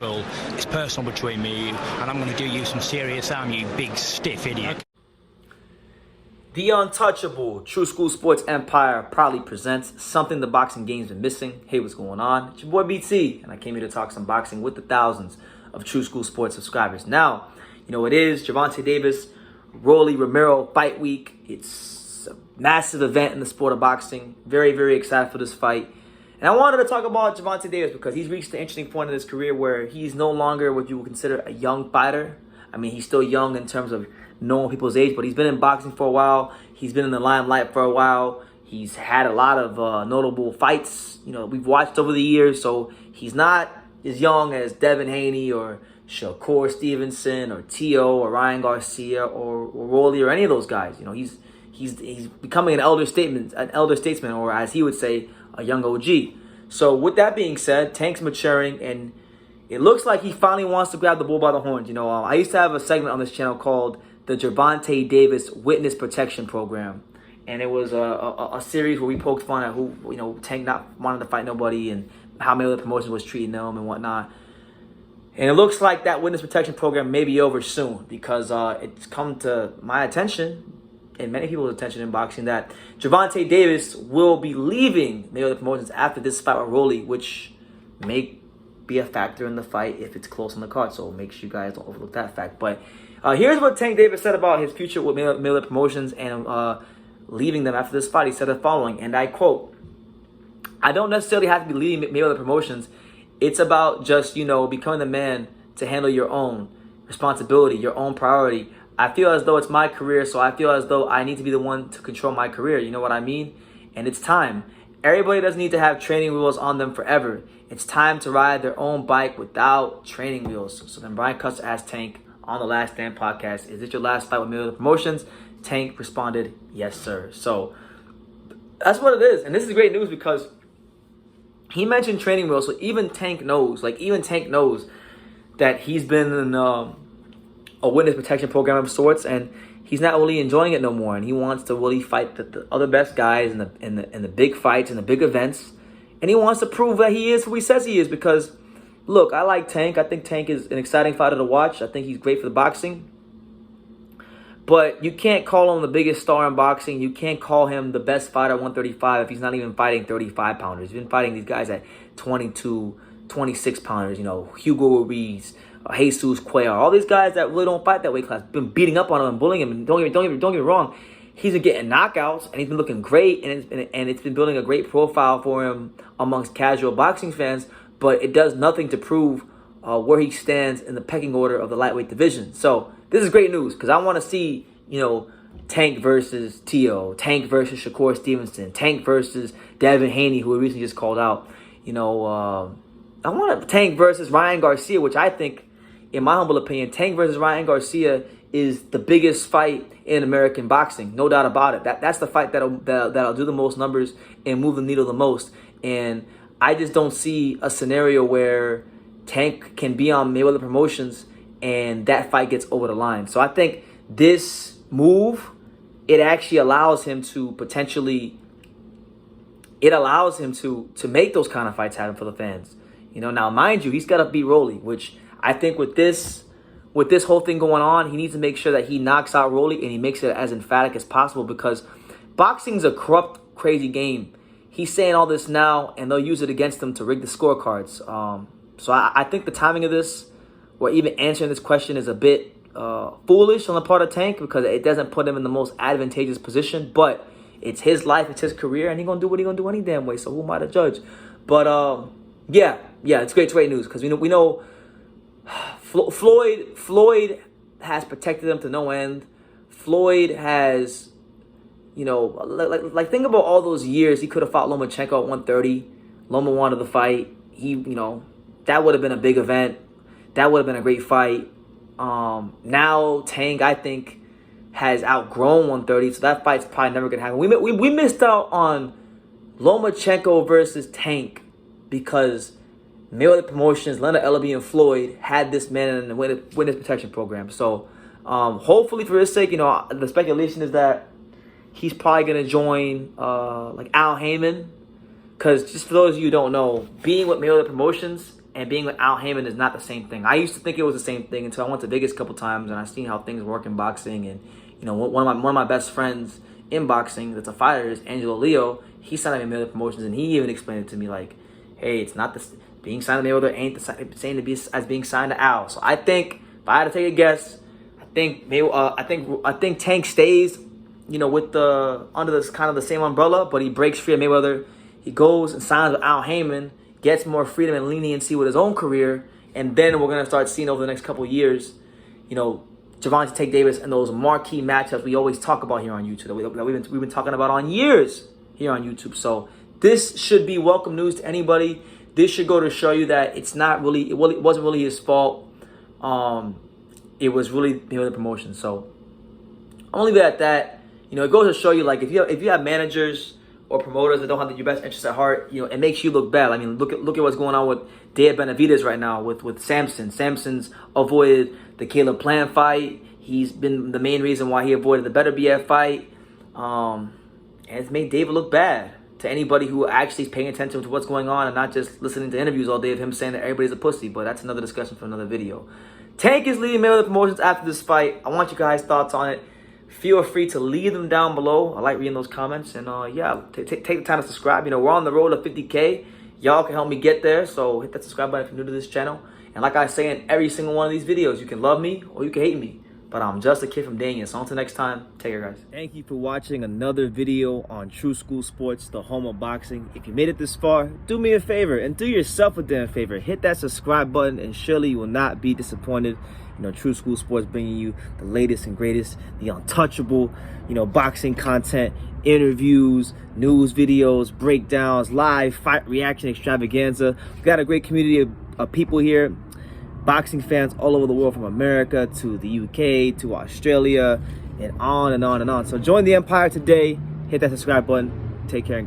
Well, it's personal between me and you, and I'm going to do you some serious harm, you big stiff idiot. The Untouchable True School Sports Empire proudly presents something the boxing game's been missing. Hey, what's going on? It's your boy BT, and I came here to talk some boxing with the thousands of True School Sports subscribers. Now, you know it is Gervonta Davis, Rolly Romero fight week. It's a massive event in the sport of boxing. Very, very excited for this fight. And I wanted to talk about Gervonta Davis because he's reached an interesting point in his career where he's no longer what you would consider a young fighter. I mean, he's still young in terms of knowing people's age, but he's been in boxing for a while. He's been in the limelight for a while. He's had a lot of notable fights, you know, we've watched over the years. So he's not as young as Devin Haney or Shakur Stevenson or Tio or Ryan Garcia or Rolly or any of those guys. You know, he's becoming an elder statesman, or as he would say, a young OG. So with that being said, Tank's maturing, and it looks like he finally wants to grab the bull by the horns. You know, I used to have a segment on this channel called the Gervonta Davis Witness Protection Program, and it was a series where we poked fun at who, you know, Tank not wanting to fight nobody and how Maywether Promotions was treating them and whatnot. And it looks like that Witness Protection Program may be over soon because it's come to my attention and many people's attention in boxing that Gervonta Davis will be leaving Maywether Promotions after this fight with Rolly, which may be a factor in the fight if it's close on the card. So make sure you guys don't overlook that fact. But here's what Tank Davis said about his future with Maywether Promotions and leaving them after this fight. He said the following, and I quote, "I don't necessarily have to be leaving Maywether Promotions. It's about just, you know, becoming the man to handle your own responsibility, your own priority. I feel as though it's my career, so I feel as though I need to be the one to control my career. You know what I mean? And it's time. Everybody doesn't need to have training wheels on them forever. It's time to ride their own bike without training wheels." So then Brian Custer asked Tank on the Last Stand podcast, "Is it your last fight with Maywether Promotions?" Tank responded, "Yes, sir." So that's what it is. And this is great news because he mentioned training wheels. So even Tank knows, that he's been in a witness protection program of sorts, and he's not really enjoying it no more, and he wants to really fight the other best guys in the big fights and the big events, and he wants to prove that he is who he says he is. Because look, I like Tank. I think Tank is an exciting fighter to watch. I think he's great for the boxing, but you can't call him the biggest star in boxing. You can't call him the best fighter at 135 if he's not even fighting 35 pounders. He's been fighting these guys at 22, 26 pounders, you know, Hugo Ruiz, Jesus Cuellar, all these guys that really don't fight that weight class, been beating up on him and bullying him. And don't get me wrong, he's been getting knockouts and he's been looking great, and it's been building a great profile for him amongst casual boxing fans. But it does nothing to prove where he stands in the pecking order of the lightweight division. So this is great news because I want to see, you know, Tank versus Tio, Tank versus Shakur Stevenson, Tank versus Devin Haney, who we recently just called out. You know, I want a Tank versus Ryan Garcia, which I think, in my humble opinion, Tank versus Ryan Garcia is the biggest fight in American boxing, no doubt about it. That's the fight that'll do the most numbers and move the needle the most. And I just don't see a scenario where Tank can be on Maywether Promotions and that fight gets over the line. So I think this move, it actually allows him to potentially, to make those kind of fights happen for the fans. You know, now mind you, he's got to beat Rolly, which I think with this whole thing going on, he needs to make sure that he knocks out Rolly and he makes it as emphatic as possible, because boxing's a corrupt, crazy game. He's saying all this now, and they'll use it against him to rig the scorecards. So I think the timing of this, or even answering this question, is a bit foolish on the part of Tank, because it doesn't put him in the most advantageous position. But it's his life, it's his career, and he's gonna do what he's gonna do any damn way. So who am I to judge? But yeah, it's great news, because we know Floyd has protected him to no end. Floyd has, you know, like think about all those years he could have fought Lomachenko at 130. Loma wanted the fight. He, you know, that would have been a big event. That would have been a great fight. Now Tank, I think, has outgrown 130, so that fight's probably never gonna happen. We missed out on Lomachenko versus Tank because Maywether Promotions, Leonard Ellaby, and Floyd had this man in the witness protection program. So hopefully, for his sake, you know, the speculation is that he's probably going to join like Al Heyman, because just for those of you who don't know, being with Maywether Promotions and being with Al Heyman is not the same thing. I used to think it was the same thing until I went to Vegas a couple times and I seen how things work in boxing. And you know, one of my best friends in boxing that's a fighter is Angelo Leo. He signed at Maywether Promotions, and he even explained it to me like, "Hey, it's not this being signed to Mayweather ain't the same to be as being signed to Al." So I think if I had to take a guess, I think Tank stays, you know, with the under this kind of the same umbrella, but he breaks free of Mayweather. He goes and signs with Al Heyman, gets more freedom and leniency with his own career, and then we're gonna start seeing over the next couple of years, you know, Gervonta Davis and those marquee matchups we always talk about here on YouTube that we've been talking about on years here on YouTube. So this should be welcome news to anybody. This should go to show you that it wasn't really his fault. It was really the promotion. So I'm gonna leave it at that. You know, it goes to show you, like, if you have managers or promoters that don't have your best interests at heart, you know, it makes you look bad. I mean, look at what's going on with Dave Benavidez right now with Samson. Samson's avoided the Caleb Plant fight. He's been the main reason why he avoided the Better BF fight. And it's made David look bad to anybody who actually is paying attention to what's going on and not just listening to interviews all day of him saying that everybody's a pussy. But that's another discussion for another video. Tank is leaving Maywether Promotions after this fight. I want you guys' thoughts on it. Feel free to leave them down below. I like reading those comments. And yeah, take the time to subscribe. You know, we're on the road to 50K. Y'all can help me get there. So hit that subscribe button if you're new to this channel. And like I say in every single one of these videos, you can love me or you can hate me. But I'm just a kid from Dania. So until next time, take care, guys. Thank you for watching another video on True School Sports, the home of boxing. If you made it this far, do me a favor and do yourself a damn favor. Hit that subscribe button and surely you will not be disappointed. You know, True School Sports bringing you the latest and greatest, the untouchable, you know, boxing content, interviews, news videos, breakdowns, live fight reaction extravaganza. We've got a great community of people here. Boxing fans all over the world, from America to the UK to Australia and on and on and on. So join the empire today. Hit that subscribe button. Take care and God.